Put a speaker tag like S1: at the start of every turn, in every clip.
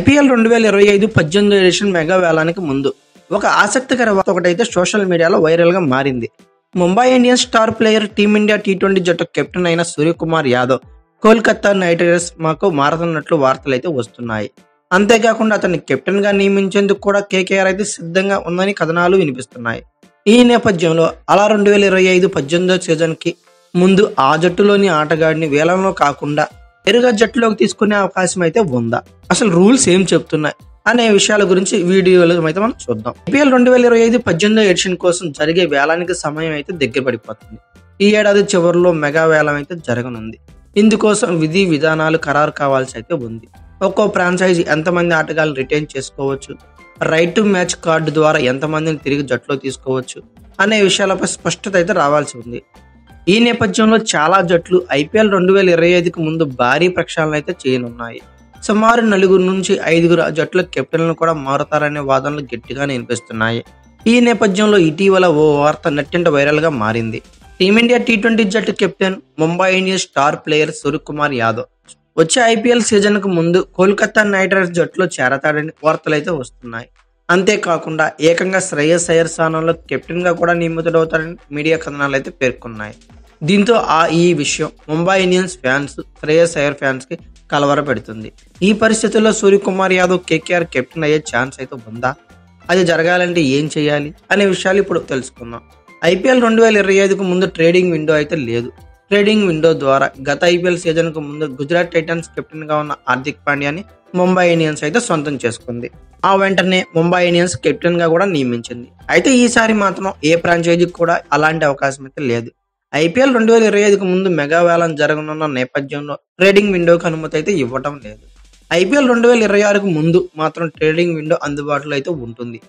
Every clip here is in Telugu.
S1: ఐపీఎల్ 2025 18 ఎడిషన్ మెగా వేలానికి ముందు ఒక ఆసక్తికర వార్త ఒకటైతే సోషల్ మీడియాలో వైరల్ గా మారింది. Mumbai Indians star player team India T20 జట్టు కెప్టెన్ అయిన సూర్యకుమార్ యాదవ్ కోల్కతా నైట్ రైడర్స్ మాకు మారుతున్నట్లు వార్తలు అయితే వస్తున్నాయి. అంతేకాకుండా అతన్ని కెప్టెన్ గా నియమించేందుకు కూడా కేకేఆర్ అయితే సిద్ధంగా ఉందని కథనాలు వినిపిస్తున్నాయి. ఈ నేపథ్యంలో అలా 2025 18 సీజన్ కి ముందు ఆ జట్టులోని ఆటగాడిని వేలంలో కాకుండా నేరుగా జట్టులోకి తీసుకునే అవకాశం అయితే ఉందా, అసలు రూల్స్ ఏం చెప్తున్నాయి అనే విషయాల గురించి వీడియోలో అయితే మనం చూద్దాం. ఐపీఎల్ 2025 18 ఎడిషన్ కోసం జరిగే వేలానికి సమయం అయితే దగ్గర పడిపోతుంది. ఈ ఏడాది చివరిలో మెగా వేలం అయితే జరగనుంది. ఇందుకోసం విధి విధానాలు ఖరారు కావాల్సి అయితే ఉంది. ఒక్కో ఫ్రాంచైజీ ఎంతమంది ఆటగాళ్ళని రిటైన్ చేసుకోవచ్చు, రైట్ టు మ్యాచ్ కార్డు ద్వారా ఎంతమందిని తిరిగి జట్టులో తీసుకోవచ్చు అనే విషయాలపై స్పష్టత అయితే రావాల్సి ఉంది. ఈ నేపథ్యంలో చాలా జట్లు ఐపీఎల్ 2025కి ముందు భారీ ప్రక్షాళన అయితే చేయనున్నాయి. సుమారు 4 నుంచి 5 జట్ల కెప్టెన్లను కూడా మారుతారనే వాదనలు గట్టిగా వినిపిస్తున్నాయి. ఈ నేపథ్యంలో ఇటీవల ఓ వార్త నెట్టింట వైరల్ గా మారింది. టీమిండియా టీ20 జట్టు captain Mumbai Indians star player Suryakumar Yadav వచ్చే ఐపీఎల్ సీజన్ కు ముందు కోల్కతా నైట్ రైడర్స్ జట్టులో చేరతాడని వార్తలు అయితే వస్తున్నాయి. అంతేకాకుండా ఏకంగా శ్రేయస్ అయ్యర్ స్థానంలో కెప్టెన్ గా కూడా నియమితుడవుతారని మీడియా కథనాలు అయితే పేర్కొన్నాయి. దీంతో ఈ విషయం Mumbai Indians fans, Shreyas Iyer fans కి కలవర పెడుతుంది. ఈ పరిస్థితుల్లో సూర్యకుమార్ యాదవ్ కేకేఆర్ కెప్టెన్ అయ్యే ఛాన్స్ అయితే ఉందా, అది జరగాలంటే ఏం చేయాలి అనే విషయాలు ఇప్పుడు తెలుసుకుందాం. ఐపీఎల్ 2025కు ముందు ట్రేడింగ్ విండో అయితే లేదు. ట్రేడింగ్ విండో ద్వారా గత ఐపీఎల్ సీజన్ కు ముందు గుజరాత్ టైటన్స్ కెప్టెన్ గా ఉన్న హార్దిక్ పాండ్యాని ముంబై ఇండియన్స్ అయితే సొంతం చేసుకుంది. ఆ వెంటనే ముంబై ఇండియన్స్ కెప్టెన్ గా కూడా నియమించింది. అయితే ఈసారి మాత్రం ఏ ఫ్రాంచైజీకి కూడా అలాంటి అవకాశం అయితే లేదు. ఐపీఎల్ 2025కు ముందు మెగా వేలం జరగనున్న నేపథ్యంలో ట్రేడింగ్ విండోకి అనుమతి అయితే ఇవ్వటం లేదు. ఐపీఎల్ 2026కు ముందు మాత్రం ట్రేడింగ్ విండో అందుబాటులో అయితే ఉంటుంది.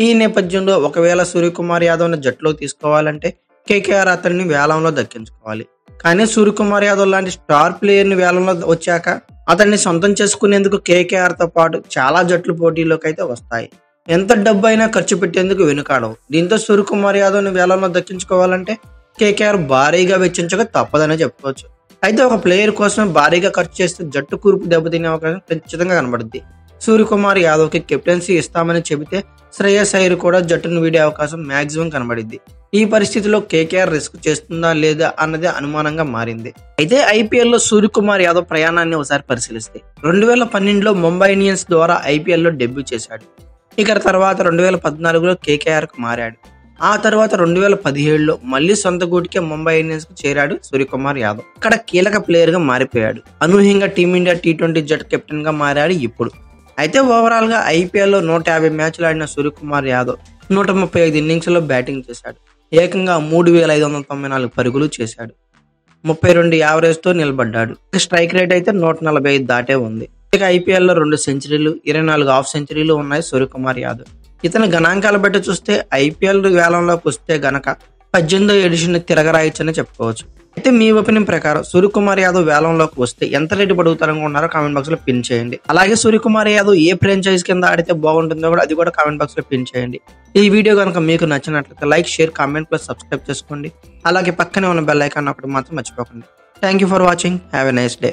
S1: ఈ నేపథ్యంలో ఒకవేళ సూర్యకుమార్ యాదవ్ని జట్టులో తీసుకోవాలంటే కేకేఆర్ అతన్ని వేలంలో దక్కించుకోవాలి. కానీ సూర్యకుమార్ యాదవ్ లాంటి స్టార్ ప్లేయర్ని వేలంలో వచ్చాక అతన్ని సొంతం చేసుకునేందుకు కేకేఆర్ తో పాటు చాలా జట్లు పోటీలోకి అయితే వస్తాయి. ఎంత డబ్బు అయినా ఖర్చు పెట్టేందుకు వెనుకాడవు. దీంతో సూర్యకుమార్ యాదవ్ని వేలంలో దక్కించుకోవాలంటే కేకేఆర్ భారీగా వెచ్చించక తప్పదనే చెప్పుకోవచ్చు. అయితే ఒక ప్లేయర్ కోసం భారీగా ఖర్చు చేస్తే జట్టు కూర్పు దెబ్బతినే అవకాశం ఖచ్చితంగా కనబడుద్ది. సూర్యకుమార్ యాదవ్ కి కెప్టెన్సీ ఇస్తామని చెబితే శ్రేయస్ అయ్యర్ కూడా జట్టును వీడే అవకాశం మాక్సిమం కనబడిద్ది. ఈ పరిస్థితిలో కేకేఆర్ రిస్క్ చేస్తుందా లేదా అన్నది అనుమానంగా మారింది. అయితే ఐపీఎల్ లో సూర్యకుమార్ యాదవ్ ప్రయాణాన్ని ఒకసారి పరిశీలిస్తే 2012లో ముంబై ఇండియన్స్ ద్వారా ఐపీఎల్ లో డెబ్యూ చేశాడు. ఇక తర్వాత 2014లో కేకేఆర్ కు మారాడు. ఆ తర్వాత 2017లో మళ్లీ సొంత గూటికే ముంబై ఇండియన్స్ కు చేరాడు సూర్యకుమార్ యాదవ్. అక్కడ కీలక ప్లేయర్ గా మారిపోయాడు. అనూహ్యంగా టీమిండియా టీ20 జట్టు కెప్టెన్ గా మారాడు ఇప్పుడు. అయితే ఓవరాల్ గా ఐపీఎల్ లో 150 మ్యాచ్లు ఆడిన సూర్యకుమార్ యాదవ్ 135 ఇన్నింగ్స్ లో బ్యాటింగ్ చేశాడు. ఏకంగా 3594 పరుగులు చేశాడు. 32 యావరేజ్ తో నిలబడ్డాడు. స్ట్రైక్ రేట్ అయితే 145 దాటే ఉంది. ఇక ఐపీఎల్ లో 2 సెంచరీలు, 24 హాఫ్ సెంచరీలు ఉన్నాయి సూర్యకుమార్ యాదవ్. ఇతని గణాంకాల బట్టి చూస్తే ఐపీఎల్ వేలంలోకి వస్తే గనక 18 ఎడిషన్ తిరగరాయచ్చని చెప్పుకోవచ్చు. అయితే మీ ఒపీనియన్ ప్రకారం సూర్యకుమార్ యాదవ్ వేలంలోకి వస్తే ఎంత రేటు పడుగుతారనుకుంటున్నారో కామెంట్ బాక్స్ లో పిన్ చేయండి. అలాగే సూర్యకుమార్ యాదవ్ ఏ ఫ్రాంచైజ్ కింద ఆడితే బాగుంటుందో కూడా అది కూడా కామెంట్ బాక్స్ లో పిన్ చేయండి. ఈ వీడియో కనుక మీకు నచ్చినట్లయితే like, share, comment plus subscribe చేసుకోండి. అలాగే పక్కనే ఉన్న బెల్ ఐకాన్ ఒకటి మాత్రం మర్చిపోకండి. Thank you for watching. Have a nice day.